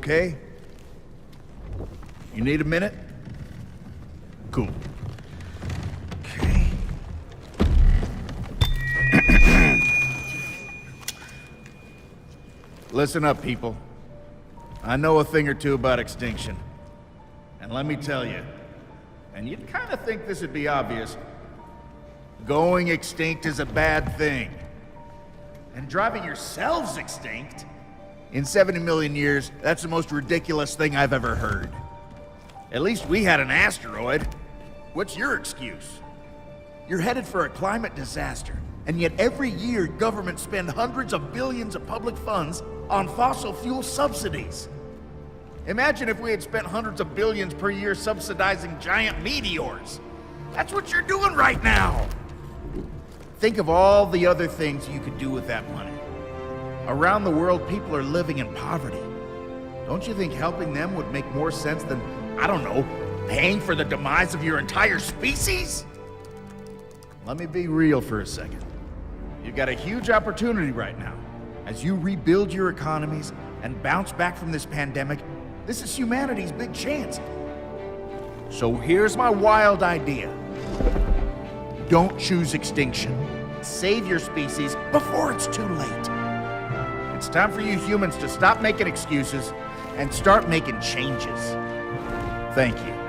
okay? You need a minute? Cool. Okay. Listen up, people. I know a thing or two about extinction. And let me tell you, and you'd kind of think this would be obvious, going extinct is a bad thing. And driving yourselves extinct? In 70 million years, that's the most ridiculous thing I've ever heard. At least we had an asteroid. What's your excuse? You're headed for a climate disaster, and yet every year governments spend hundreds of billions of public funds on fossil fuel subsidies. Imagine if we had spent hundreds of billions per year subsidizing giant meteors. That's what you're doing right now. Think of all the other things you could do with that money. Around the world, people are living in poverty. Don't you think helping them would make more sense than, I don't know, paying for the demise of your entire species? Let me be real for a second. You've got a huge opportunity right now. As you rebuild your economies and bounce back from this pandemic, this is humanity's big chance. So here's my wild idea. Don't choose extinction. Save your species before it's too late. It's time for you humans to stop making excuses and start making changes. Thank you.